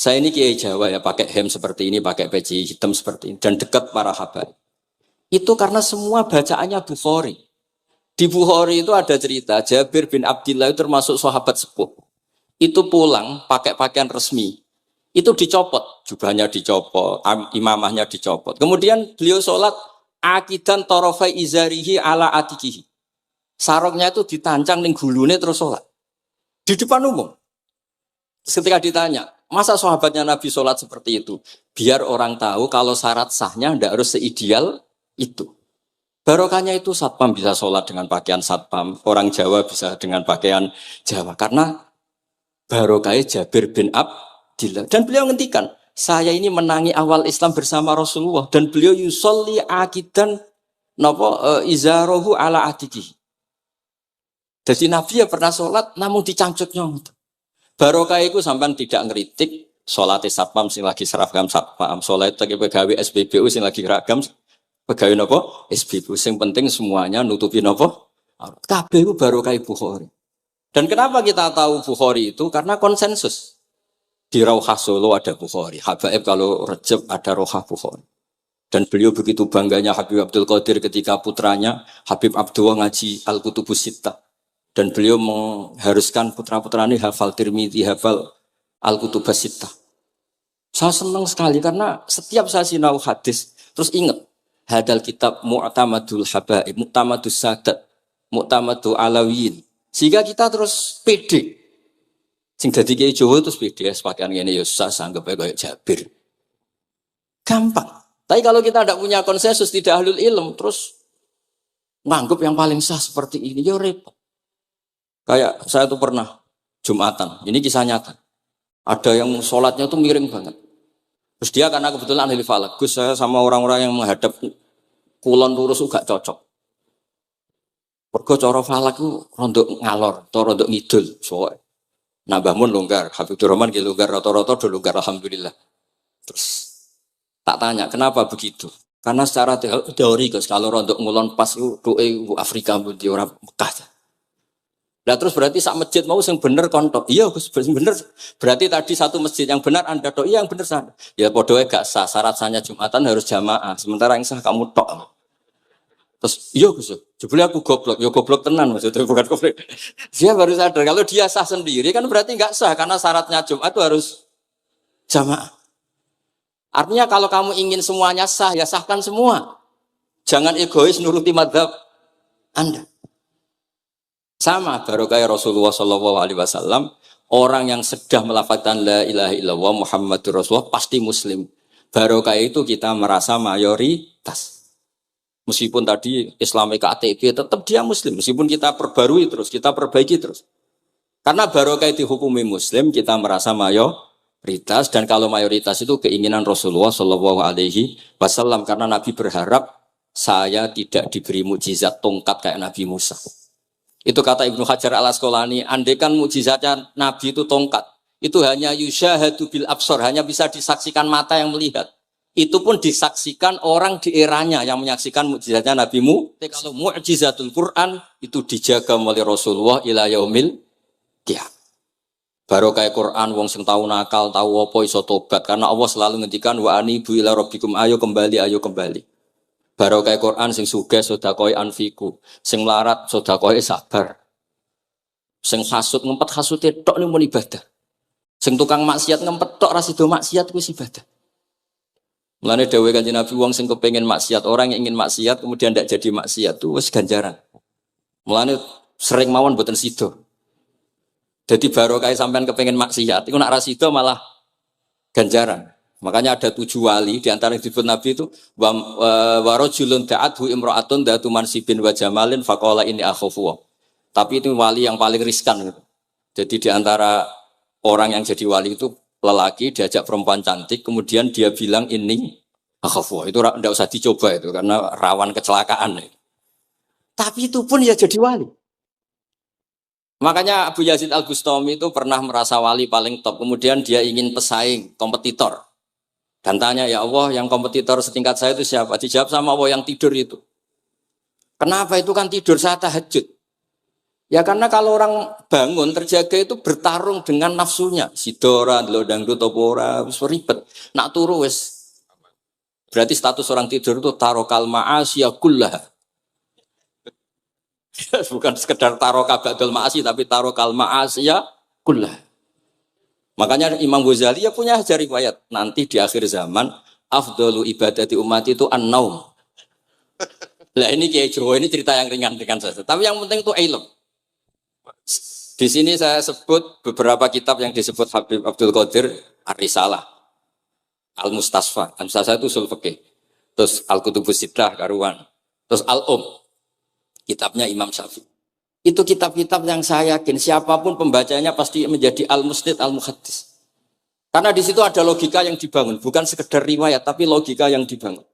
Saya ini kiai Jawa ya, pakai hem seperti ini, pakai peci hitam seperti ini, dan dekat para habaib. Itu karena semua bacaannya Bukhari. Di Bukhari itu ada cerita, Jabir bin Abdillah itu termasuk sahabat sepuh. Itu pulang pakai pakaian resmi. Itu dicopot, jubahnya dicopot, imamahnya dicopot. Kemudian beliau sholat, akidan torofai izarihi ala atikihi. Sarongnya itu ditancang ning gulune terus sholat. Di depan umum. Ketika ditanya, masa sahabatnya Nabi sholat seperti itu? Biar orang tahu kalau syarat sahnya tidak harus seideal itu. Barokahnya itu satpam bisa sholat dengan pakaian satpam. Orang Jawa bisa dengan pakaian Jawa. Karena barokahnya Jabir bin Abdillah. Dan beliau ngendikan, saya ini menangi awal Islam bersama Rasulullah. Dan beliau yusolli akidan izarohu ala adiki. Jadi Nabi ya pernah sholat namun dicangcutnya. Barokah itu sampai tidak ngeritik sholat satpam sing lagi seragam satpam. Sholat itu pegawai SPBU sing lagi seragam pegawai nopo SPBU. Sing penting semuanya nutupi nopo. Kabeh itu barokah Bukhari. Dan kenapa kita tahu Bukhari itu? Karena konsensus. Di Rauhah Solo ada Bukhari. Habaib kalau Rejab ada Rauhah Bukhari. Dan beliau begitu bangganya Habib Abdul Qadir ketika putranya Habib Abdullah ngaji Al-Kutubus Sittah. Dan beliau mengharuskan putra-putra ini hafal Tirmidzi, hafal Al-Kutubus Sittah. Saya senang sekali karena setiap saya sinau hadis, terus ingat, hadal kitab mu'tamadul habaib, mu'tamadus sadat, mu'tamadul alawiyin. Sehingga kita terus pede. Sing dadi kiai Jawa terus pede, pakaian ngene ya susah sanggep kayak Jabir. Gampang. Tapi kalau kita tidak punya konsensus, tidak ahlul ilm, terus nganggep yang paling sah seperti ini, ya repot. Kayak saya tuh pernah Jumatan, ini kisah nyata. Ada yang sholatnya tuh miring banget. Terus dia karena kebetulan ahli falak, Gus saya sama orang-orang yang menghadap kulon lurus juga cocok. Mergo cara falak itu rondok ngalor, atau rondok ngidul. Soalnya nambah mun longgar, Habibur Rahman ki longgar, rata-rata do longgar alhamdulillah. Terus tak tanya kenapa begitu? Karena secara teori Gus kalau rondok ngulon pas itu doa Afrika di orang Mekah. Nah terus berarti sak masjid mau yang bener kontok. Iya Gus bener. Berarti tadi satu masjid yang benar Anda tok. Iya yang bener sana. Ya podoe gak sah. Syarat sahnya Jumatan harus jamaah. Sementara yang sah kamu tok. Terus iya Gus. Jebule aku goblok. Ya goblok tenan maksudnya bukan goblok. Dia baru sadar kalau dia sah sendiri kan berarti gak sah karena syaratnya Jumat itu harus jamaah. Artinya kalau kamu ingin semuanya sah ya sahkan semua. Jangan egois nuruti mazhab Anda. Sama barokah Rasulullah SAW, orang yang sedang melafazkan la ilaha illallah Muhammadur Rasulullah pasti muslim. Barokah itu kita merasa mayoritas. Meskipun tadi Islami KTP tetap dia muslim. Meskipun kita perbarui terus, kita perbaiki terus. Karena barokah dihukumi muslim, kita merasa mayoritas. Dan kalau mayoritas itu keinginan Rasulullah SAW. Karena Nabi berharap saya tidak diberi mukjizat tongkat kayak Nabi Musa. Itu kata Ibnu Hajar al-Asqalani, andaikan mukjizatnya Nabi itu tongkat, itu hanya yusyahadu bil absar, hanya bisa disaksikan mata yang melihat. Itu pun disaksikan orang di eranya yang menyaksikan mukjizatnya Nabi Musa. Kalau mukjizatul Quran itu dijaga oleh Rasulullah ila yaumil qiyamah. Barokah Quran wong sing tau nakal, tau apa iso tobat karena Allah selalu ngendikan wa anibu ila rabbikum ayo kembali. Barokah Quran sing sugih sedekah anfiku, sing melarat sedekah sabar. Sing hasud ngempet hasude tok ning mun ibadah. Sing tukang maksiat ngempet tok ra sido maksiat kuwi ibadah. Mulane dawuh Kanjeng Nabi wong sing kepengin maksiat, orang yang ingin maksiat kemudian ndak jadi maksiat itu wis ganjaran. Mulane sering mawon mboten sido. Jadi barokah sampean kepengin maksiat, iku nek ra sido malah ganjaran. Makanya ada 7 wali di antara yang disebut Nabi itu wa rajulun da'athu imra'atun datu mansibin wa jamalin faqala inni akhafu. Tapi itu wali yang paling riskan gitu. Jadi di antara orang yang jadi wali itu lelaki diajak perempuan cantik kemudian dia bilang ini akhafu. Itu enggak usah dicoba itu karena rawan kecelakaan. Tapi itu pun ya jadi wali. Makanya Abu Yazid Al-Bustami itu pernah merasa wali paling top. Kemudian dia ingin pesaing, kompetitor. Dan tanya, ya Allah yang kompetitor setingkat saya itu siapa? Dijawab sama Allah yang tidur itu. Kenapa itu kan tidur saat tahajud? Ya karena kalau orang bangun terjaga itu bertarung dengan nafsunya. Sidora, delok dangdut apa ora, wis ribet. Nak turu wis berarti status orang tidur itu tarokal ma'asya kullaha. Bukan sekedar taroka ba'dul ma'asi tapi tarokal ma'asya kullaha. Makanya Imam Ghazali ya punya ajar riwayat nanti di akhir zaman afdalu ibadati umat itu an-naum. Lah ini Kiai Jawa ini cerita yang ringan-ringan saja. Tapi yang penting itu ilmu. Di sini saya sebut beberapa kitab yang disebut Habib Abdul Qadir Ar-Risalah, Al-Mustasfa. Al-Mustasfa itu usul fikih. Terus Al-Kutubus Sittah karuan. Terus kitabnya Imam Syafi'i. Itu kitab-kitab yang saya yakin siapapun pembacanya pasti menjadi al-musnid al-muhaddis. Karena di situ ada logika yang dibangun, bukan sekedar riwayat tapi logika yang dibangun.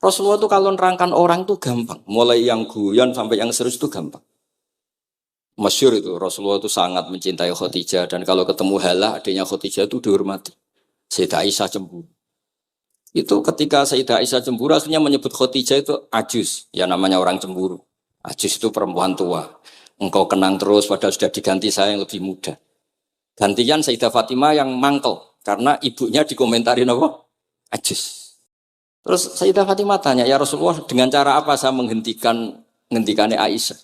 Rasulullah itu kalau nerangkan orang itu gampang, mulai yang guyon sampai yang serius itu gampang. Masyhur itu Rasulullah itu sangat mencintai Khadijah dan kalau ketemu Halah adiknya Khadijah itu dihormati. Sayyidah Aisyah cemburu. Itu ketika Sayyidah Aisyah cemburu akhirnya menyebut Khadijah itu ajus, ya namanya orang cemburu. Ajus itu perempuan tua. Engkau kenang terus padahal sudah diganti saya yang lebih muda. Gantian Sayyidah Fatimah yang mangkel karena ibunya dikomentarin apa? Ajus. Terus Sayyidah Fatimah tanya, ya Rasulullah dengan cara apa saya menghentikannya Aisyah?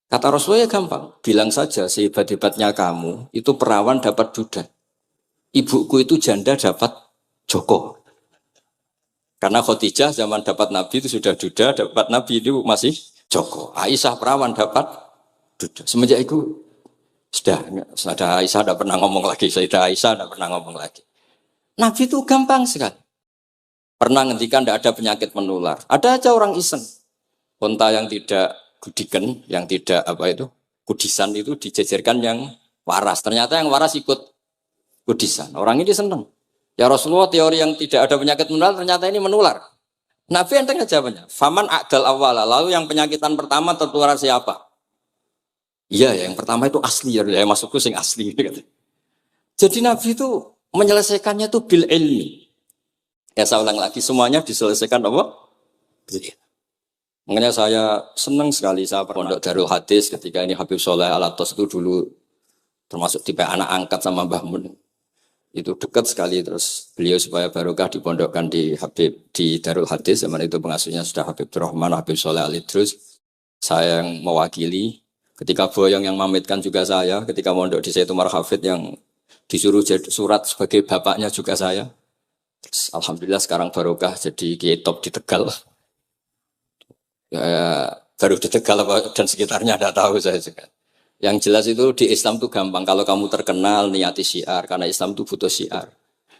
Kata Rasulullah ya gampang, bilang saja sehebat-hebatnya kamu, itu perawan dapat duda. Ibuku itu janda dapat joko. Karena Khadijah zaman dapat Nabi itu sudah duda, dapat Nabi itu masih joko. Aisyah perawan dapat duda. Semenjak itu, sudah Aisyah tidak pernah ngomong lagi, Sayyidah Aisyah tidak pernah ngomong lagi. Nabi itu gampang sekali. Pernah ngendikan tidak ada penyakit menular. Ada aja orang iseng. Unta yang tidak gudikan, yang tidak kudisan itu dijejerkan yang waras. Ternyata yang waras ikut kudisan. Orang ini senang. Ya Rasulullah teori yang tidak ada penyakit menular ternyata ini menular. Nabi enteng aja jawabannya. Faman a'dal awwala. Lalu yang penyakitan pertama tertular siapa? Iya, yang pertama itu asli ya. Maksudku sing asli. Jadi Nabi itu menyelesaikannya itu bil ilmi. Ya saya ulang lagi semuanya diselesaikan apa? Bil ilmi. Makanya saya senang sekali saya pondok Darul Hadis ketika ini Habib Soleh Al-Atos itu dulu termasuk tipe anak angkat sama Mbah Mun. Itu dekat sekali terus beliau supaya barokah dipondokkan di Habib di Darul Hadis zaman itu pengasuhnya sudah Habib Rahman, Habib Soleh Al-Idrus. Saya yang mewakili ketika Boyong yang mamitkan juga saya, ketika mondok di Sayyid Umar Hafid yang disuruh jadi surat sebagai bapaknya juga saya. Terus, alhamdulillah sekarang barokah jadi kiai top di Tegal. Ya, baru di Tegal dan sekitarnya tidak tahu saya juga. Yang jelas itu di Islam itu gampang. Kalau kamu terkenal niati syiar karena Islam itu butuh syiar.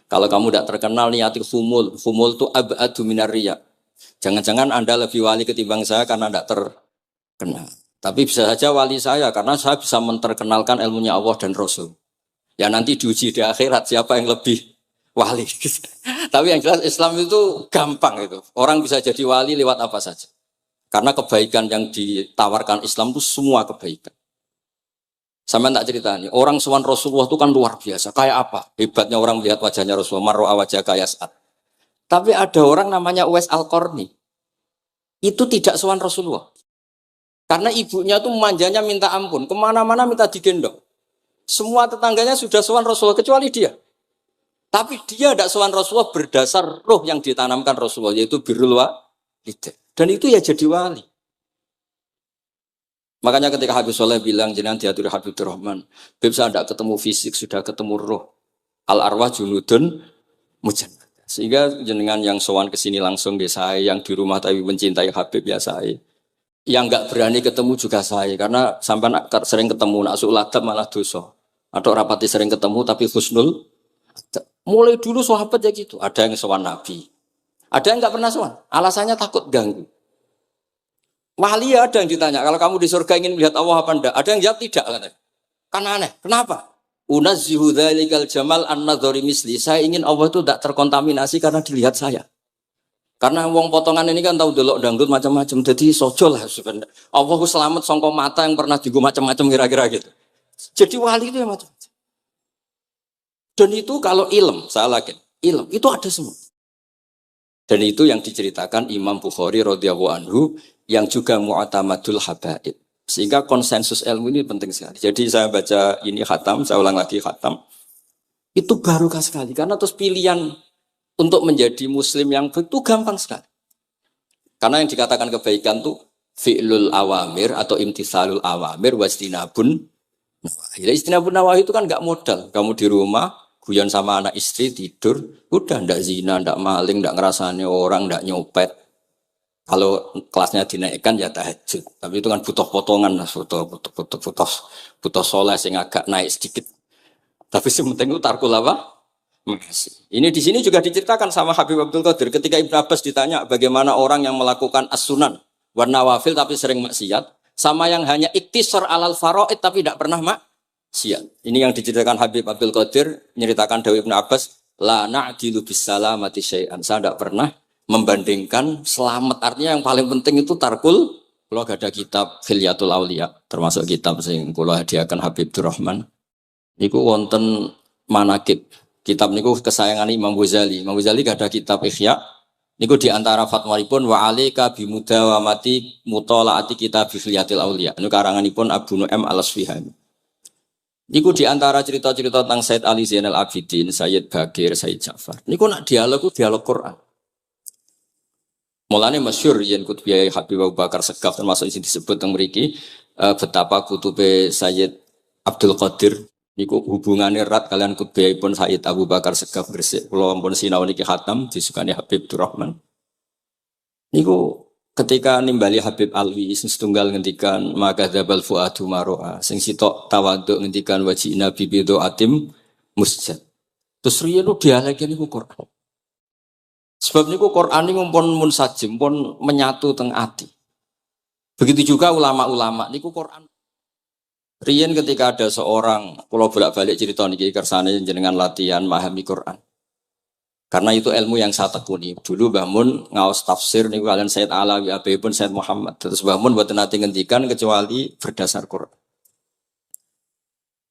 Kalau kamu tidak terkenal niati humul. Humul itu abadu minar riya. Jangan-jangan Anda lebih wali ketimbang saya karena tidak terkenal. Tapi bisa saja wali saya karena saya bisa menterkenalkan ilmunya Allah dan Rasul. Ya nanti diuji di akhirat siapa yang lebih wali. Tapi yang jelas Islam itu gampang itu. Orang bisa jadi wali lewat apa saja. Karena kebaikan yang ditawarkan Islam itu semua kebaikan. Sama tak cerita nih, orang sowan Rasulullah itu kan luar biasa. Kayak apa? Hebatnya orang melihat wajahnya Rasulullah, marro'a wajah kayak saat. Tapi ada orang namanya Uwais Al-Qarni. Itu tidak sowan Rasulullah. Karena ibunya tuh manjanya minta ampun. Kemana-mana minta digendong. Semua tetangganya sudah sowan Rasulullah, kecuali dia. Tapi dia tidak sowan Rasulullah berdasar roh yang ditanamkan Rasulullah, yaitu birrul walidain. Dan itu ya jadi wali. Makanya ketika Habib Soleh bilang jenengan diatur Habib Rahman, Habib saya tidak ketemu fisik, sudah ketemu roh. Al arwah junudun mujannah. Sehingga jenengan yang sowan ke sini langsung di saya, yang di rumah tapi mencintai Habib ya saya. Yang enggak berani ketemu juga saya karena sampai sering ketemu nak suladab malah dosa. Atau rapati sering ketemu tapi husnul. Mulai dulu sahabat ya gitu. Ada yang sowan Nabi. Ada yang enggak pernah sowan. Alasannya takut ganggu. Wali ada yang ditanya, kalau kamu di surga ingin melihat Allah apa enggak? Ada yang jawab tidak katanya. Kan aneh. Kenapa? Unazzihu dzalikal jamal an-nadhari misli. Saya ingin Allah itu tidak terkontaminasi karena dilihat saya. Karena wong potongan ini kan tahu delok dangdut macam-macam. Jadi sojo lah sebenarnya. Allah selamat songko mata yang pernah digo macam-macam kira-kira gitu. Jadi wali itu yang macam-macam. Dan itu kalau ilm, saya yakin, ilm itu ada semua. Dan itu yang diceritakan Imam Bukhari radhiyallahu anhu yang juga mu'tamadul habaib. Sehingga konsensus ilmu ini penting sekali. Jadi saya baca ini khatam, saya ulang lagi khatam. Itu barokah sekali. Karena terus pilihan untuk menjadi muslim yang itu gampang sekali. Karena yang dikatakan kebaikan itu fi'lul awamir atau imtisalul awamir wastinabun nawahi. Istinabun nawahi itu kan nggak modal. Kamu di rumah, guyon sama anak istri, tidur, udah ndak zina, ndak maling, ndak ngerasani orang, ndak nyopet. Kalau kelasnya dinaikkan ya tahajud. Tapi itu kan butuh potongan, butuh soleh sing agak naik sedikit. Tapi sementing itu tarkul apa? Makasih. Ini di sini juga diceritakan sama Habib Abdul Qadir ketika Ibnu Abbas ditanya bagaimana orang yang melakukan as-sunan wa nawafil tapi sering maksiat sama yang hanya iktisar alal faraid tapi tidak pernah maksiat. Ini yang diceritakan Habib Abdul Qadir nyeritakan Dawud Ibnu Abbas la na'dilu bisalamati syai'an. Saya tidak pernah membandingkan selamat, artinya yang paling penting itu tarkul. Kalau ada kitab Khilyatul Auliya termasuk kitab sing kula hadiahkan Habib Durrahman niku wonten manakib. Kitab niku kesayangan Imam Ghazali. Imam Ghazali ada kitab Ihya niku di antara fatwahipun wa alika bimudawamati mutalaati kitab Khilyatul Auliya. Niku karanganipun Abu Nu'aim Al-Asfihani. Niku di antara cerita-cerita tentang Said Ali Zainal Abidin, Sayyid Bagir, Sayyid Ja'far. Niku nak dialog Quran. Mulane masyhur yen kutubiyai Habib Abu Bakar Segaf termasuk sing disebut teng mriki betapa kutube Sayyid Abdul Qadir niku hubungane erat kalian kutubiyahipun Sayyid Abu Bakar Segaf Gresik. Kula ampun sinau niki khatam disukani Habib Durrahman. Niku ketika nimbali Habib Alwi sing setunggal ngendikan maka dzabal fuadu maroa sing sitok tawaduk ngendikan wajina bibido atim musjad. Terus riyen dialeke niku Quran. Sebab niku Quran ini pun munsajim, pun menyatu teng ati. Begitu juga ulama-ulama niku Quran. Riyen ketika ada seorang, kalau bolak-balik cerita niki kersane jenengan latihan memahami Quran. Karena itu ilmu yang saya tekuni. Dulu Mbah Mun ngaos tafsir niku kalian Said Alawi pun Said Muhammad. Terus Mbah Mun mboten nate ngendikan kecuali berdasar Quran.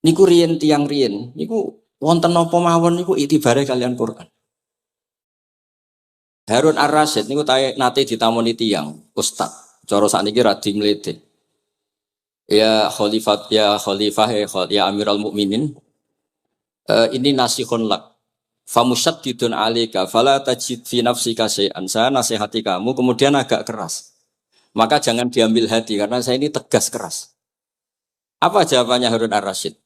Niku riyen tiang riyen, niku wonten napa mawon niku itibare kalian Quran. Harun Ar-Rasyid niku nate ditamoni tiyang ustaz. Cara sakniki radi mlete. Ya khalifah ya Amirul Mukminin. Ini nasihun lak. Famusyaddidun 'alaika fala tajid fi nafsika syai'an. Saya nasihati kamu kemudian agak keras. Maka jangan diambil hati karena saya ini tegas keras. Apa jawabannya Harun Ar-Rasyid?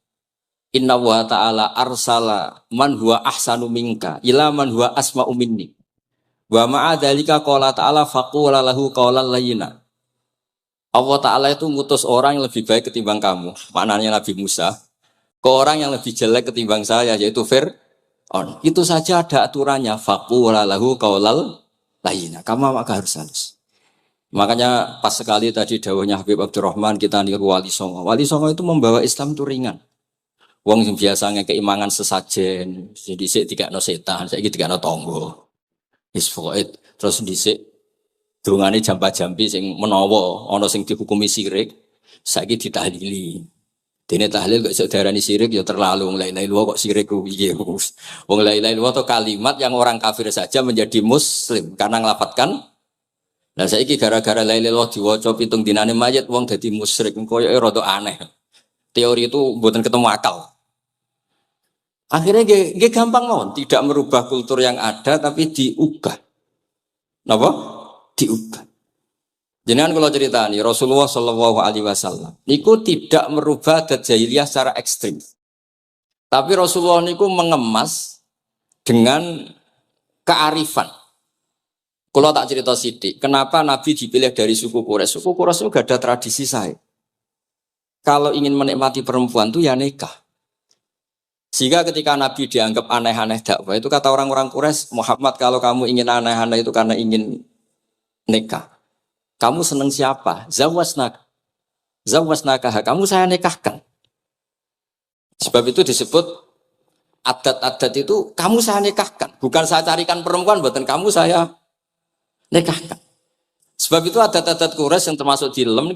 Inna wa ta'ala arsala man huwa ahsanu minka ila man huwa asma'u minni. Wa ma'adzalika qala ta'ala faqula lahu qawlan layyina. Allah Ta'ala itu ngutus orang yang lebih baik ketimbang kamu. Maknanya Nabi Musa. Ke orang yang lebih jelek ketimbang saya yaitu Fir'aun. Itu saja ada aturannya. Faqula lahu qawlan layyina. Kamu maka harus halus. Makanya pas sekali tadi dawuhnya Habib Abdurrahman kita niru Wali Songo. Wali Songo itu membawa Islam itu ringan. Wong biasanya keimangan sesajen. Jadi dikakno setan, saiki dikakno tangga. Terus dhisik dongane jamba-jambi sing menawa ana sing dihukumi syirik saiki ditahlili. Dene tahlil kok iso diarani syirik ya terlalu la ilaha illallah kok syirik ku piye. Wong la ilaha illallah itu kalimat yang orang kafir saja menjadi muslim karena ngelafadzkan. Lah saiki gara-gara la ilaha illallah diwaca pitung dinane mayit wong dadi musyrik koyoke rada aneh. Teori itu mboten ketemu akal. Akhirnya dia gampang mawon, tidak merubah kultur yang ada tapi diubah. Napa? Diubah. Jenengan kalau cerita nih Rasulullah Shallallahu Alaihi Wasallam, niku tidak merubah adat jahiliyah secara ekstrim. Tapi Rasulullah niku mengemas dengan kearifan. Kalau tak cerita sidik, kenapa Nabi dipilih dari suku Quraisy? Suku Quraisy itu gak ada tradisi saya. Kalau ingin menikmati perempuan tuh ya nikah. Sehingga ketika Nabi dianggap aneh-aneh dakwah itu kata orang-orang Quraisy, Muhammad kalau kamu ingin aneh-aneh itu karena ingin nikah. Kamu seneng siapa? Zawasnaka. Kamu saya nikahkan. Sebab itu disebut adat-adat itu kamu saya nikahkan. Bukan saya carikan perempuan, buatan kamu saya nikahkan. Sebab itu adat-adat Quraisy yang termasuk di lem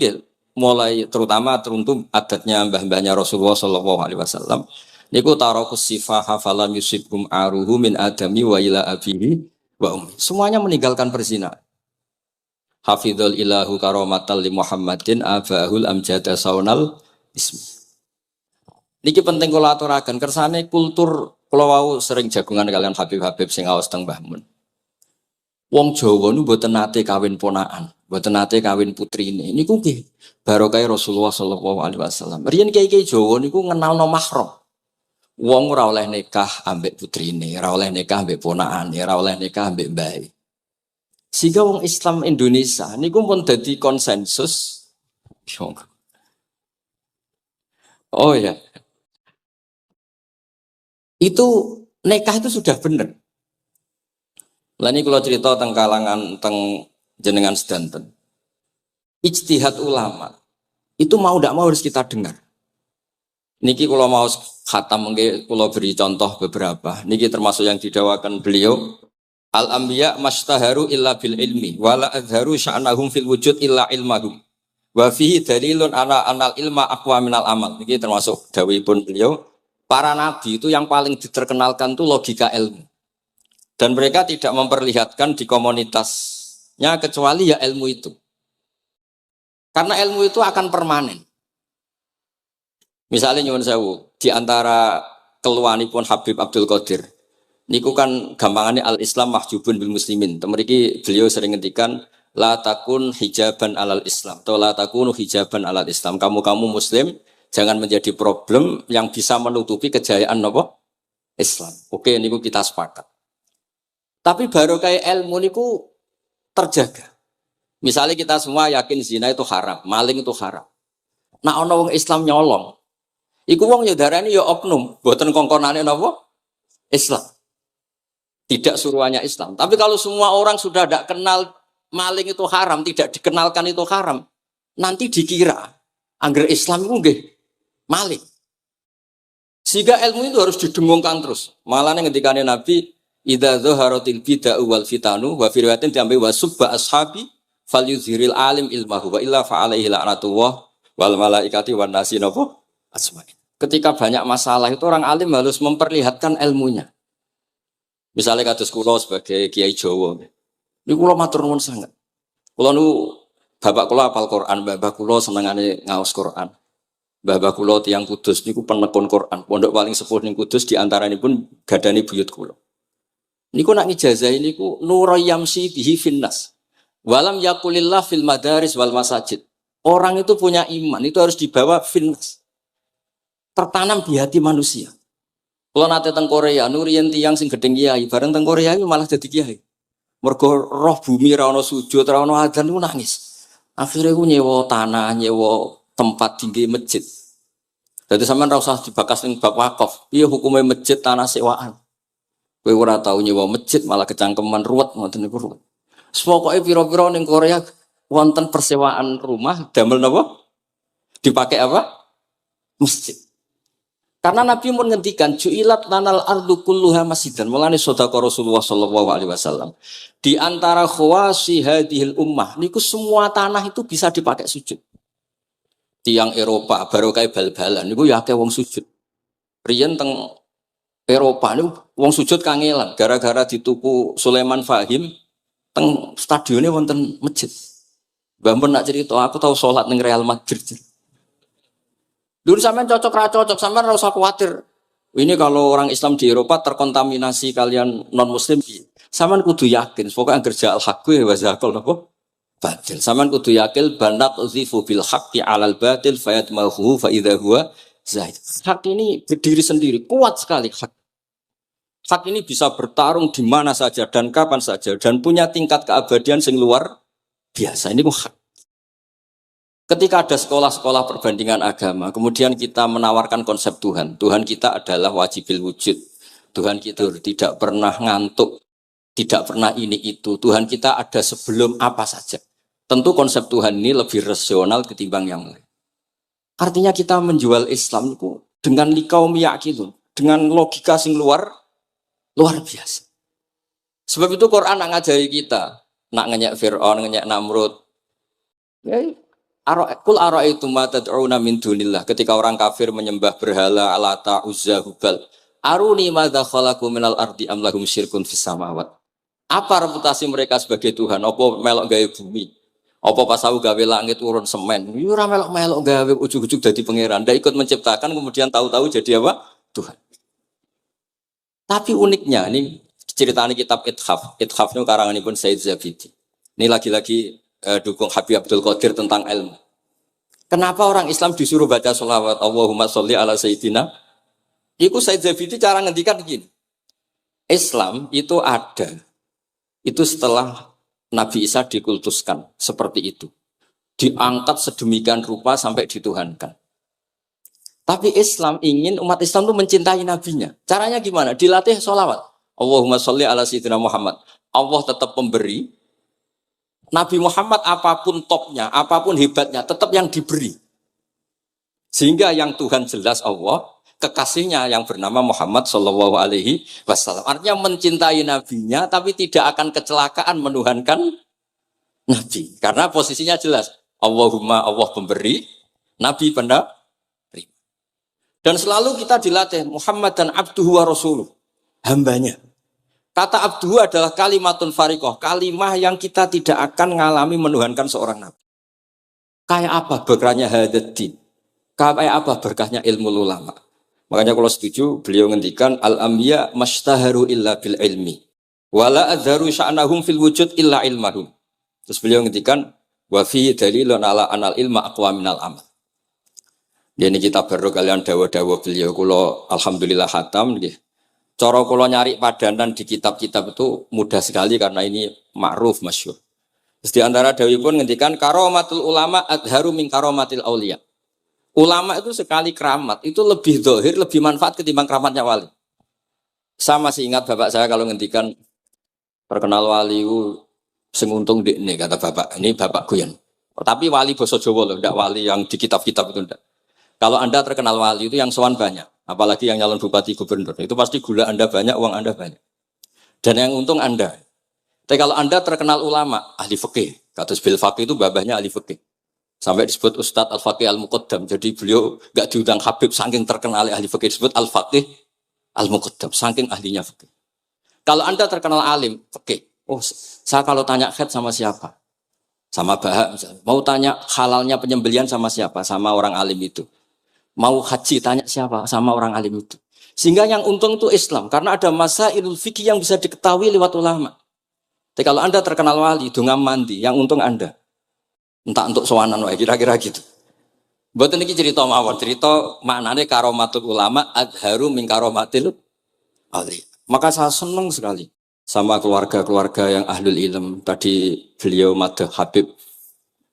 mulai terutama teruntuk adatnya mbah-mbahnya Rasulullah Shallallahu Alaihi Wasallam. Niku tarakus sifaha falam yusibhum aruhu min adami wa ila abihi wa ummi. Semuanya meninggalkan perzinahan. Hafidhul ilahu karomatal li Muhammadin abahul amjada saunal ismi. Niki penting kula aturaken kersane kultur kula wau sering jagungan kalian Habib-habib sing aos teng Mbah Mun. Wong Jawa nu mboten nate kawin ponakan, mboten nate kawin putrine. Niku nggih barokah Rasulullah sallallahu alaihi wasallam. Riyen kiai-kiai Jawa niku ngenalno mahram. Wong ora oleh nikah ambek putrine, ora oleh nikah ambek ponakane, ora oleh nikah ambek mbae. Sehingga wong Islam Indonesia niku pun dadi konsensus. Oh ya. Itu nikah itu sudah benar. Lah ini kalau cerita tentang kalangan tentang jenengan sedanten. Ijtihad ulama itu mau tidak mau harus kita dengar. Niki kalau mau khatam mungkin kalau beri contoh beberapa. Niki termasuk yang didawakan beliau. Al-anbiya mastaharu illa bil ilmi wala azharu sya'nahum fil wujud illa ilmahum. Wa fihi dalilun ana anal ilma aqwa minal amal. Niki termasuk dawuhipun beliau. Para nabi itu yang paling diterkenalkan itu logika ilmu. Dan mereka tidak memperlihatkan di komunitasnya kecuali ya ilmu itu. Karena ilmu itu akan permanen. Misalnya nyuwun sewu, di antara keluhanipun Habib Abdul Qadir, niku kan gampangannya al-Islam mahjubun bil muslimin. Temeriki beliau sering ngendikan la takun hijaban alal Islam atau la takunu hijaban alal Islam. Kamu muslim jangan menjadi problem yang bisa menutupi kejayaan apa? Islam. Oke, niku kita sepakat. Tapi baru kayak ilmu niku terjaga. Misalnya kita semua yakin zina itu haram, maling itu haram. Nah ana wong Islam nyolong. Iku wong ya darani ya oknum, mboten kongkonane napa? Islam. Tidak suruhannya Islam. Tapi kalau semua orang sudah tidak kenal maling itu haram, tidak dikenalkan itu haram, nanti dikira angger Islam itu nggih maling. Sehingga ilmu itu harus didengungkan terus. Malah ngendikane Nabi, idza dzaharatil bid'ah wal fitanu wa fi riwayatin diambil wasubba ashabi falyuzhiril alim ilmahu wa illa fa alaihi la'natullah wal malaikati wan nasi napa asma'in. Ketika banyak masalah itu orang alim harus memperlihatkan ilmunya. Misalnya kados kula sebagai kiai Jawa. Niku kula matur nuwun sanget. Kula nu bapak kula hafal Quran, bapak kula senengane ngaos Quran. Bapak kula tiyang Kudus niku penekun Quran. Pondok paling sepuh ning Kudus di antaranipun gadani buyut kula. Niku nak ngijazahi niku nurayamsi bihi finnas. Walam yakulillah fil madaris wal masajid. Orang itu punya iman, itu harus dibawa finnas. Tertanam di hati manusia. Kalau nate teng Korea, nuriyen tiyang sing gedeng kiai, bareng teng Korea itu malah jadi kiai. Mergo roh bumi ra ono sujud, ra ono adzan niku nangis. Akhirnya ku nyewa tanah, nyewa tempat tinggi masjid. Jadi sampean ra usah dibakas ning bab wakaf. Piye hukume masjid tanah sewaan? Kowe ora tau nyewa masjid malah kecangkeman ruwet ngoten niku ruwet. Pokoke pira-pira ning Korea wonten persewaan rumah damel napa? Dipakai apa? Masjid. Karena Nabi pun ngendikan ju'ilat lanal ardu kulluha masjidan. Mulane sedekah Rasulullah sallallahu alaihi wasallam. Di antara khawasi hadhil ummah niku semua tanah itu bisa dipakai sujud. Tiang Eropa baru kayak bal-balan niku ya akeh wong sujud. Riyen teng Eropa niku wong sujud kangelan gara-gara dituku Sulaiman Fahim teng stadionnya wonten masjid. Mbah mun nak cerita aku tahu salat ning Real Madrid. Dulu sampean cocok sampean ora usah khawatir. Ini kalau orang Islam di Eropa terkontaminasi kalian non muslim, sampean kudu yakin pokoknya kerja al-haqqi wa zakal napa? Batil. Sampean kudu yakin banat uzifu bil haqqi 'alal batil fayatmahu fa idza huwa zaid. Hak ini berdiri sendiri, kuat sekali hak. Hak ini bisa bertarung di mana saja dan kapan saja dan punya tingkat keabadian sing luar biasa. Ini hak. Ketika ada sekolah-sekolah perbandingan agama, kemudian kita menawarkan konsep Tuhan. Tuhan kita adalah wajibil wujud. Tuhan kita tidak pernah ngantuk, tidak pernah ini itu. Tuhan kita ada sebelum apa saja. Tentu konsep Tuhan ini lebih rasional ketimbang yang lain. Artinya kita menjual Islam itu dengan likaum yakin, dengan logika sing luar biasa. Sebab itu Quran nak ngajari kita, nak ngenyek Fir'aun, ngenyek Namrud. Ya, Kul ara'aitum ma tad'una min dunillah. Ketika orang kafir menyembah berhala Lata, Uzza, Hubal. Aruni madza khalaqu minal ardi am lahum syirkun fis samawat. Apa reputasi mereka sebagai Tuhan? Apa melok gawe bumi? Apa pas aku gawe langit urun semen, yo ora melok-melok gawe ujug-ujug dadi pangeran. Ndak ikut menciptakan kemudian tahu-tahu jadi apa? Tuhan. Tapi uniknya ini ceritanya kitab Ithaf. Ithaf itu karanganipun Said Zabidi. Ini lagi-lagi dukung Habib Abdul Qadir tentang ilmu. Kenapa orang Islam disuruh baca sholawat Allahumma sholli ala Sayyidina? Iku Said Zabidi cara ngendikan begini. Islam itu ada. Itu setelah Nabi Isa dikultuskan seperti itu. Diangkat sedemikian rupa sampai dituhankan. Tapi Islam ingin umat Islam itu mencintai nabinya. Caranya gimana? Dilatih sholawat. Allahumma sholli ala Sayyidina Muhammad. Allah tetap pemberi. Nabi Muhammad apapun topnya, apapun hebatnya, tetap yang diberi. Sehingga yang Tuhan jelas Allah, kekasihnya yang bernama Muhammad Shallallahu Alaihi Wasallam. Artinya mencintai nabinya, tapi tidak akan kecelakaan menuhankan nabi. Karena posisinya jelas. Allahumma Allah pemberi, nabi penerima. Dan selalu kita dilatih Muhammad dan abduhu wa rasuluh, hambanya. Kata abduhu adalah kalimatun farikoh, kalimah yang kita tidak akan mengalami menuhankan seorang nabi. Kayak apa berkahnya hadatin? Kayak apa berkahnya ilmu ulama? Makanya kalau setuju, beliau ngendikan al-anbiya mashtaharu illa bil ilmi, wala adharu sya'nahum fil wujud illa ilmahum. Terus beliau ngendikan wa fi dalilun ala anal ilma aqwa minal amal. Ini kita baru kalian dawa-dawa beliau kula alhamdulillah khatam nggih. Cara kula nyari padanan di kitab-kitab itu mudah sekali karena ini ma'ruf masyhur. Terus di antara dawuhipun ngendikan karamatul ulama adharu min karamatil auliya. Ulama itu sekali keramat itu lebih zahir, lebih manfaat ketimbang keramatnya wali. Saya masih ingat bapak saya kalau ngendikan terkenal wali sing untung dekne kata bapak. Ini bapak Guyan. Tapi wali basa Jawa loh, ndak wali yang di kitab-kitab itu ndak. Kalau Anda terkenal wali itu yang sowan banyak, apalagi yang nyalon bupati gubernur, itu pasti gula Anda banyak, uang Anda banyak. Dan yang untung Anda. Tapi kalau Anda terkenal ulama, ahli fikih, kata bil faqih itu babahnya ahli fikih. Sampai disebut Ustadz Al-Faqih Al-Muqaddam. Jadi beliau gak diundang Habib saking terkenal ahli fikih, disebut Al-Faqih Al-Muqaddam, saking ahlinya fikih. Kalau Anda terkenal alim fikih, oh saya kalau tanya khed sama siapa? Sama Bahak misalnya. Mau tanya halalnya penyembelian sama siapa? Sama orang alim itu. Mau haji tanya siapa? Sama orang alim itu. Sehingga yang untung itu Islam. Karena ada masailul fikih yang bisa diketahui lewat ulama. Tapi kalau Anda terkenal wali, dunga mandi, yang untung Anda. Entah untuk sowanan wae kira-kira gitu. Mboten iki cerita mawon, cerita maknane karomatul ulama adharu min karomatil ali. Maka saya senang sekali sama keluarga-keluarga yang ahlul ilm. Tadi beliau madah Habib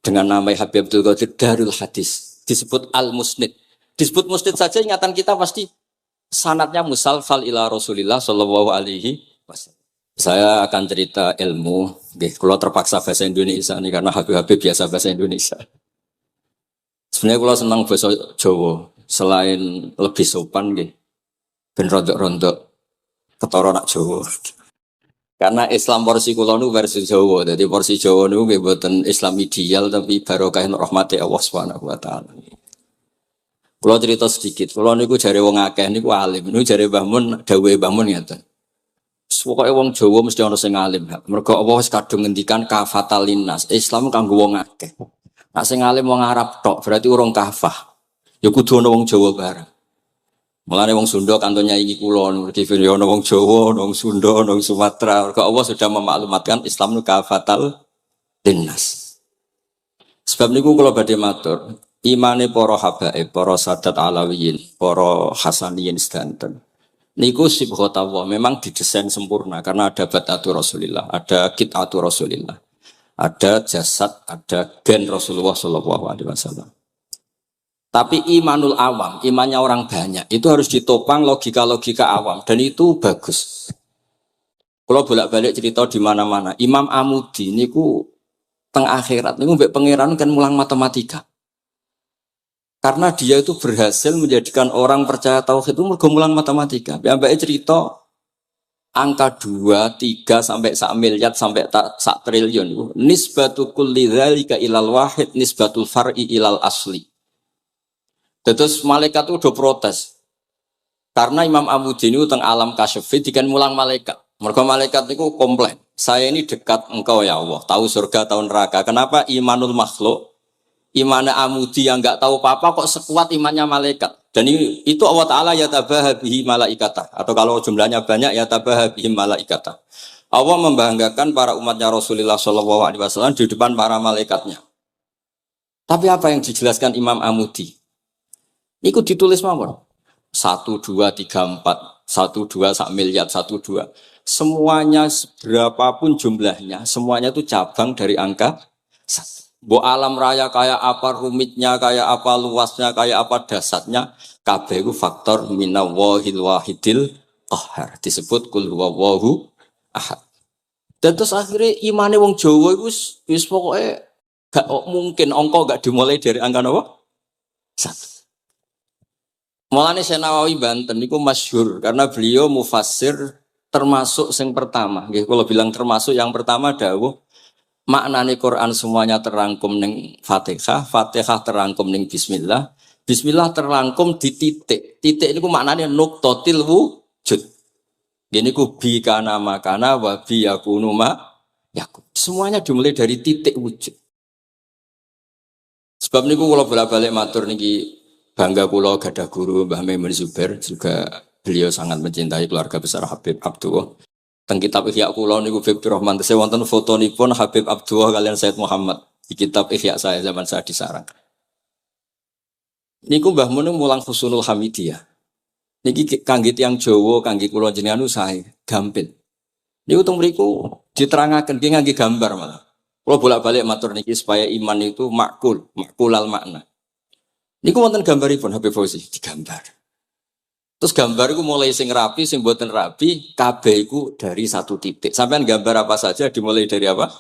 dengan nama Habib Abdul Qadir Darul Hadis. Disebut Al-Musnid. Disebut musnid saja ingatan kita pasti sanadnya musalsal ila Rasulillah sallallahu alaihi wasallam. Saya akan cerita ilmu, kalau terpaksa bahasa Indonesia nih karena Habib biasa bahasa Indonesia. Sebenarnya kalau senang bahasa Jawa, selain lebih sopan nggih, ben rondok-rondok ketara nak Jawa. Karena Islam porsi kula nu versi Jawa, jadi porsi Jawa nu nggih boten Islam ideal tapi barokah rahmati Allah Subhanahu wa taala. Kalau cerita sedikit, kalau niku jare wong akeh niku alim, niku jare Mbah Mun, dawuhe Mbah Mun ngeten. Pokoke wong Jawa mesti ana sing alim. Mergo Allah wis kadung ngendikan kafatalinas, Islam kanggo wong akeh. Nek sing alim wong Arab tok, berarti urung kafah. Ya kudu ana wong Jawa bareng. Mulane wong Sunda kantonnya iki kula niki ana wong Jawa, ana wong Sunda, ana wong Sumatera. Mergo Allah sudah memaklumatkan Islam niku kafatal linnas. Sebab niku kula badhe matur imane para habaib, para sadat alawiyin, para hasaniyin sedanten. Niku sibghatullah memang didesain sempurna karena ada batatu Rasulillah, ada qit'atu Rasulillah. Ada jasad, ada gen Rasulullah sallallahu alaihi wasallam. Tapi imanul awam, imannya orang banyak, itu harus ditopang logika-logika awam dan itu bagus. Kalau bolak-balik cerita di mana-mana, Imam Amudi niku teng akhirat niku mbek pangeran kan mulang matematika. Karena dia itu berhasil menjadikan orang percaya tauhid itu mergo mulang matematika. Mbake cerita angka 2, 3 sampai 1 miliar sampai 1 triliun itu nisbatu kulli dzalika ilal wahid nisbatul far'i ilal asli. Terus malaikat itu udah protes. Karena Imam Amudi ini teng alam kasyfi dikan mulang malaikat. Mergo malaikat niku komplain. saya ini dekat engkau ya Allah, tahu surga, tahu neraka. Kenapa imanul makhluk, imannya amudi yang nggak tahu apa-apa kok sekuat imannya malaikat? Dan itu Allah Ta'ala ya tabahabihi malaikata. Atau kalau jumlahnya banyak ya tabahabihi malaikata. Allah membanggakan para umatnya Rasulullah SAW di depan para malaikatnya. Tapi apa yang dijelaskan Imam Amudi? Itu ditulis mawon. 1, 2, 3, 4. 1, 2, 1 miliar, 1, 2. Semuanya berapapun jumlahnya, semuanya itu cabang dari angka 1. Bo alam raya kayak apa rumitnya, kayak apa luasnya, kayak apa dasarnya, kabeh itu faktor minawahil wahidil qahar. Disebut kul huwallahu ahad. Dan terus akhirnya imane wong Jawa itu wis pokoknya gak mungkin angka gak dimulai dari angka apa? 1. Mulane Syekh Nawawi Banten niku masyhur karena beliau mufassir termasuk yang pertama. Nggih kula bilang termasuk yang pertama dawuh maknane Quran semuanya terangkum ning Fatihah, Fatihah terangkum ning bismillah, bismillah terangkum di titik. Titik niku maknane nuqtatil wujud. Gini ku bi kana makana wa bi yakunu ma yakun. Semuanya dimulai dari titik wujud. Sebab niku kula bolak-balik matur niki bangga kula gadah guru Mbah Maimun Zubair, juga beliau sangat mencintai keluarga besar Habib Abdullah. Teng kitab Ihya kula niku Habib Rahman tesih wonten fotonipun Habib Abdullah kalian Said Muhammad di kitab Ihya saya zaman saya di Sarang. Niku Mbah Mun mulang Husnul Hamidiyah. Niki kangge tiyang Jawa, kangge kula jenengan sae gampil. Niku teng mriku diterangaken nggih ngangge gambar malah. Kula bolak-balik matur niki supaya iman itu makulal makna. Niku wonten gambaripun Habib Fauzi digambar. Terus gambar iku mulai sing rapi, sing mboten rapi, kabeh iku dari satu titik. Sampean gambar apa saja dimulai dari apa?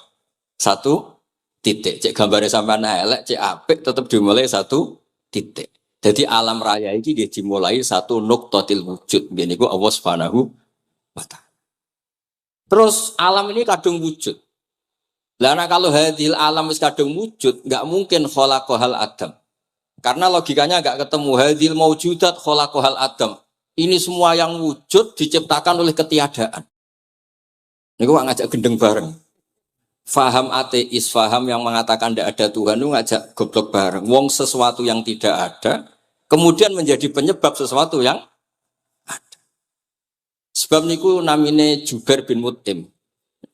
Satu titik. Cek gambare sampean elek, cek apik tetap dimulai satu titik. Jadi alam raya iki dimulai satu nuqtatil wujud. Niku Allah Subhanahu wa taala. Terus alam ini kadung wujud. Lah kalau hadil alam wis kadung wujud, enggak mungkin khalaqahal adam. Karena logikanya enggak ketemu hadil maujudat khalaqahal adam. Ini semua yang wujud diciptakan oleh ketiadaan. Niku ngajak gendeng bareng. Faham ateis, faham yang mengatakan tidak ada Tuhan itu ngajak goblok bareng. Wong sesuatu yang tidak ada kemudian menjadi penyebab sesuatu yang ada. Sebab niku namine Jubair bin Mut'im.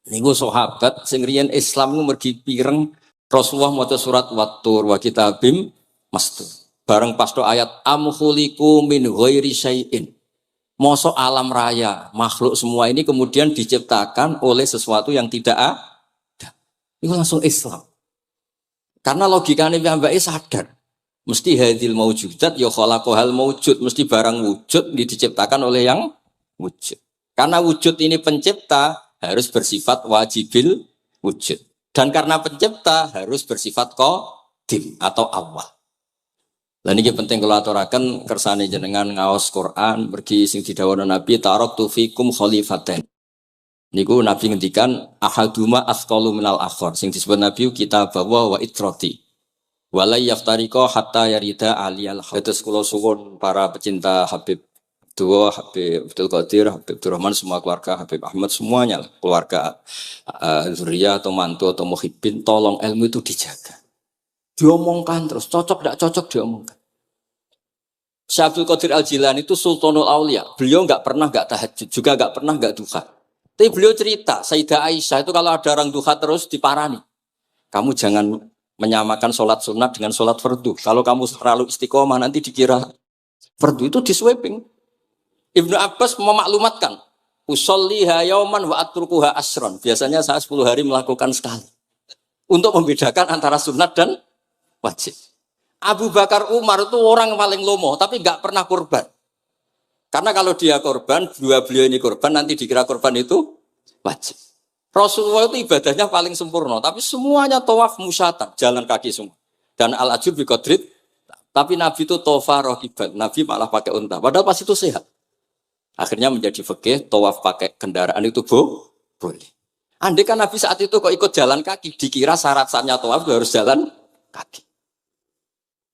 Niku sahabat sing riyen Islam niku mergi pireng Rasulullah maca surat Wat-Tur wa kitabim mastur. Bareng pas ayat am khuliqu min ghairi syai'in. Mosok alam raya, makhluk semua ini kemudian diciptakan oleh sesuatu yang tidak ada. Itu langsung Islam. Karena logikanya piyambake sadar. Mesti hadil maujudat ya khalaqahal maujud, mesti barang wujud diciptakan oleh yang wujud. Karena wujud ini pencipta harus bersifat wajibil wujud. Dan karena pencipta harus bersifat qadim atau awal. Lan iki penting kula aturaken kersane jenengan ngaos Quran mergi sing didhawuhna Nabi taraktu fikum khalifaten. Niku Nabi ngendikan ahaduma asqalu minal akhar. Sing disebut Nabi kitab wa itrati. Wala yaftariqa hatta yarida aliyal haud. Terus kula suwun para pecinta Habib Abdullah, Habib Abdul Qadir, Habib Abdurrahman, semua keluarga Habib Ahmad semuanya lah. Keluarga zuriyah atau mantu atau muhibbin, tolong ilmu itu dijaga. Diomongkan terus, cocok tidak cocok diomongkan. Syekh Abdul Qadir Al-Jilani itu Sultanul Aulia. Beliau enggak pernah enggak tahajud, juga enggak pernah enggak duha. Tapi beliau cerita, Sayyidah Aisyah itu kalau ada orang duha terus diparani. Kamu jangan menyamakan sholat sunat dengan sholat fardu. Kalau kamu terlalu istiqomah nanti dikira fardu itu diswiping. Ibnu Abbas memaklumatkan, usolliha yauman wa atrukuha asron. Biasanya saya 10 hari melakukan sekali. Untuk membedakan antara sunat dan wajib. Abu Bakar Umar itu orang yang paling lomo, tapi nggak pernah korban. Karena kalau dia korban, beliau ini korban, nanti dikira korban itu wajib. Rasulullah itu ibadahnya paling sempurna, tapi semuanya tawaf musyatan, jalan kaki semua. Dan al-ajur bi qadrit, tapi Nabi itu tofa rohiban, Nabi malah pakai unta, padahal pas itu sehat. Akhirnya menjadi fikih, tawaf pakai kendaraan itu boleh. Andai kan Nabi saat itu kok ikut jalan kaki, dikira syarat-syaratnya tawaf harus jalan kaki.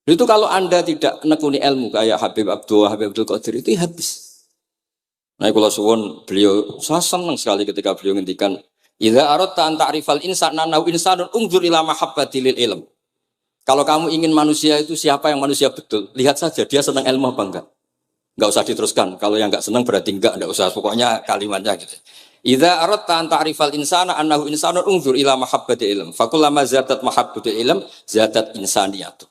Itu kalau Anda tidak menekuni ilmu kayak Habib Abdullah, Habib Abdul Qadir itu habis. Nah kalau suwun beliau, saya senang sekali ketika beliau ngendikan Idza aradta an ta'rifal insana nahu insanun unzur ila mahabbati lil ilm. Kalau kamu ingin manusia itu siapa yang manusia betul, lihat saja dia senang ilmu apa enggak. Enggak usah diteruskan. Kalau yang enggak senang berarti enggak usah. Pokoknya kalimatnya gitu. Idza aradta an ta'rifal insana annahu insanun unzur ila mahabbati ilm. Fakullama zadat mahabbati ilm zadat insaniyatu.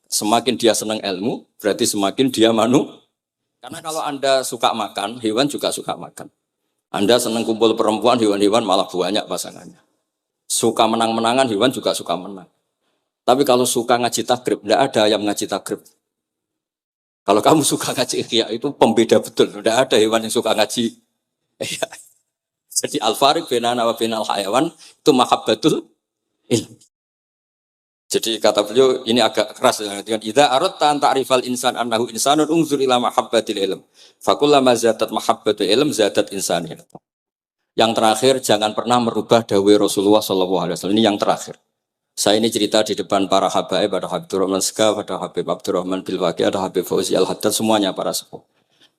Semakin dia senang ilmu, berarti semakin dia Karena kalau Anda suka makan, hewan juga suka makan. Anda senang kumpul perempuan, hewan-hewan malah banyak pasangannya. Suka menang-menangan, hewan juga suka menang. Tapi kalau suka ngaji takrib, tidak ada yang ngaji takrib. Kalau kamu suka ngaji ikhya, itu pembeda betul. Tidak ada hewan yang suka ngaji. Jadi al-fariq bainana wa bainal hayawan itu mahabbatul ilm. Jadi kata beliau ini agak keras dengan idza aradta an ta'rifal insan annahu insanun unzur ila mahabbatil ilm. Fakullama zadat mahabbatul ilm zadat insaniyah. Yang terakhir jangan pernah merubah dawai Rasulullah sallallahu alaihi wasallam. Ini yang terakhir. Saya ini cerita di depan para habaib, ada Habib Rahman Sekaf, ada Habib Abdurrahman Bilwaqi, ada Habib Fauzi Al-Haddad, semuanya para sepuh.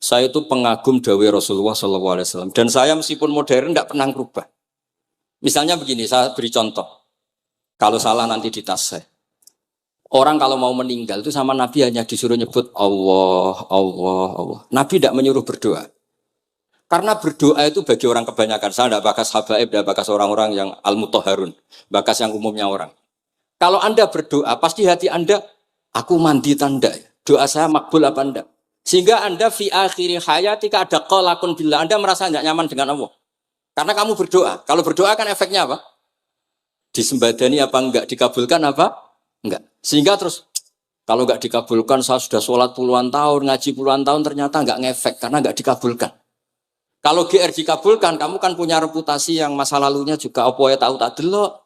Saya itu pengagum dawai Rasulullah SAW. Dan saya meskipun modern tidak pernah berubah. Misalnya begini, saya beri contoh. Kalau salah nanti ditasih. Orang kalau mau meninggal itu sama Nabi hanya disuruh nyebut Allah, Allah, Allah. Nabi tidak menyuruh berdoa. Karena berdoa itu bagi orang kebanyakan. Saya tidak bakas habaib, tidak bakas orang-orang yang al-mutahharun. Bakas yang umumnya orang. Kalau Anda berdoa, pasti hati Anda, aku mandi tanda. Doa saya makbul apa enggak? Sehingga Anda fi akhiri hayatika ada qalakun billah. Anda merasa tidak nyaman dengan Allah. Karena kamu berdoa. Kalau berdoa kan efeknya apa? Disembadani apa enggak? Dikabulkan apa? Enggak. Sehingga terus, kalau enggak dikabulkan, saya sudah sholat puluhan tahun, ngaji puluhan tahun, ternyata enggak ngefek. Karena enggak dikabulkan. Kalau GR dikabulkan, kamu kan punya reputasi yang masa lalunya juga apa ya tahu tak delok.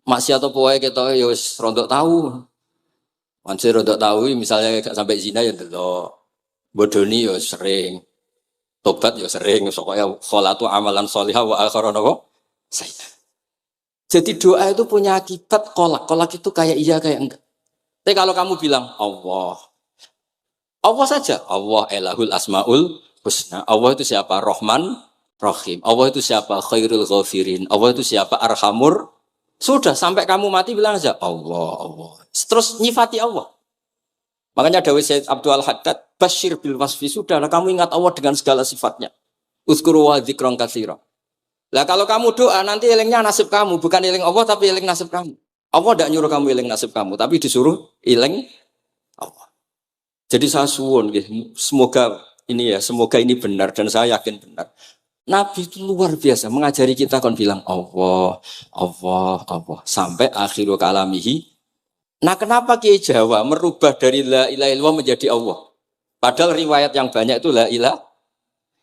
Maksiat apa wae ketoke ya wis rondok tahu. Mancing rondok tahu misalnya gak sampai zina ya delok. Bodoni ya sering. Tobat ya sering, pokoknya kholatu amalan sholihah wa akhiran apa? Sayyidah. Jadi doa itu punya akibat kolak. Kolak itu kayak iya kayak enggak. Tapi kalau kamu bilang Allah. Allah saja. Allah elahul asmaul husna. Allah itu siapa? Rahman, Rahim. Allah itu siapa? Khairul ghafirin. Allah itu siapa? Arhamur. Sudah sampai kamu mati bilang aja Allah, Allah. Terus nyifati Allah. Makanya dawai Sayyid Abdul Haddad, Bashir bil wasfi, sudahlah kamu ingat Allah dengan segala sifatnya. Uzkuru wa dzikran katsira. Lah kalau kamu doa nanti elingnya nasib kamu, bukan eling Allah tapi eling nasib kamu. Allah tidak nyuruh kamu eling nasib kamu, tapi disuruh eling Allah. Jadi saya suwun, semoga ini benar dan saya yakin benar. Nabi itu luar biasa mengajari kita kon bilang Allah, Allah, Allah sampai akhirul kalamihi. Nah, kenapa Kiai Jawa merubah dari la ilaha illallah menjadi Allah? Padahal riwayat yang banyak itu la ilah.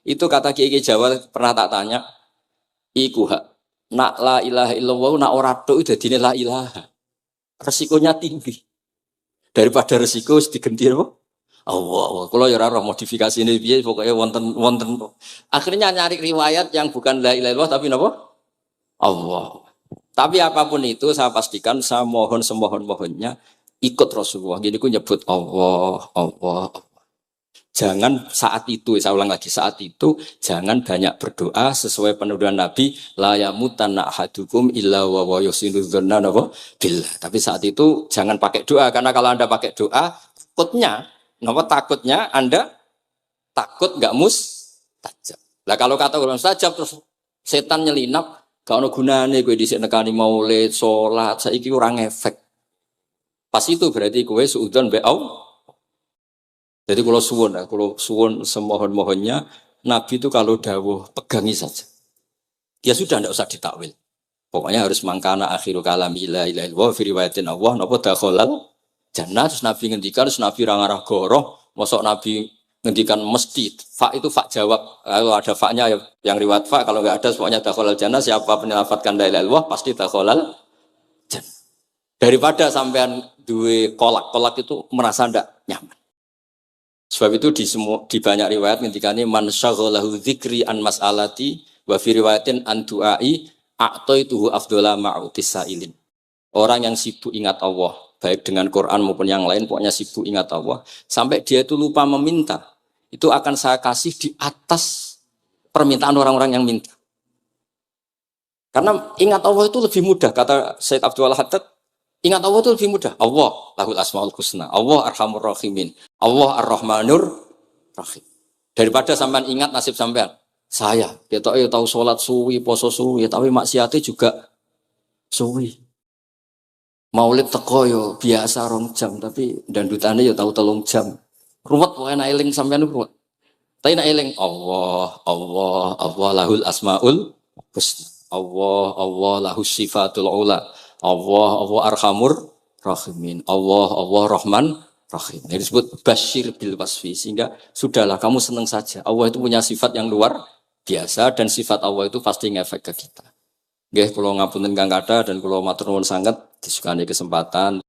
Itu kata Kiai Jawa pernah tak tanya, iku hak nak la ilaha illallah nak ora tok dadine la ilaha. Resikonya tinggi. Daripada resiko digenti apa? Allah, kalau ya roh modifikasi ini piye pokoknya wonten. Akhirnya nyari riwayat yang bukan la ilaha illallah tapi napa? Allah. Tapi apapun itu saya pastikan saya mohon semohon-mohonnya ikut Rasulullah. Gini ku nyebut Allah, Allah, Allah. Jangan saat itu, saya ulang lagi, saat itu jangan banyak berdoa sesuai penuduhan Nabi la yamutanna ahadukum illa wa yusinu dzanna billah. Tapi saat itu jangan pakai doa karena kalau Anda pakai doa takutnya Anda takut nggak mustajab. Lah kalau kata orang mustajab terus setan nyelinap, gak ono gunane kowe dhisik nekani maulid, salat, saiki ora ngefek. Pas itu berarti kowe suudzon be Allah. Jadi kalau suwun semohon-mohonnya Nabi itu kalau dawuh pegangi saja. Ya sudah ndak usah ditakwil. Pokoknya harus mangkana akhiru kalami la ilaha illallah fi riwayatin Allah napa dakhalal jannah. Terus Nabi ngendikan, terus Nabi rangarah goroh, mosok Nabi ngendikan mesti, fa itu fa jawab, kalau ada fa-nya yang riwayat fa, kalau enggak ada pokoknya dakhalal jannah, siapa penyelafatkan la ilaha illallah pasti dakhalal jannah. Daripada sampean duwe kolak itu merasa ndak nyaman. Sebab itu di banyak riwayat ngendikane man syaghalahu dzikri an mas'alati wa fi riwayatin an du'ai a'taituhu afdhala ma'utis sa'ilin. Orang yang sibuk ingat Allah baik dengan Quran maupun yang lain, pokoknya sibuk ingat Allah, sampai dia itu lupa meminta, itu akan saya kasih di atas permintaan orang-orang yang minta. Karena ingat Allah itu lebih mudah, kata Syed Abdul Haddad, ingat Allah itu lebih mudah. Allah lahul asmaul husna, Allah arhamur rahimin, Allah ar-rahmanur rahim. Daripada sampean ingat nasib sampean. Saya, kita tahu sholat suwi, poso suwi, tapi maksiatnya juga suwi. Maulid teko yo biasa 2 jam, tapi dandutannya yo tahu 3 jam. Ruwet pokoke nek eling sampean ruwet. Tapi nek eling Allah, Allah, Allah lahul asmaul husna. Allah, Allah lahus sifatul ula. Allah, Allah arhamur rahimin. Allah, Allah rahman rahim. Ini disebut basyir bil wasfi, sehingga sudahlah kamu senang saja. Allah itu punya sifat yang luar biasa dan sifat Allah itu pasti ngefek ke kita. Nggih, kula ngapunten Kang Kada dan kula matur nuwun sanget disukani kesempatan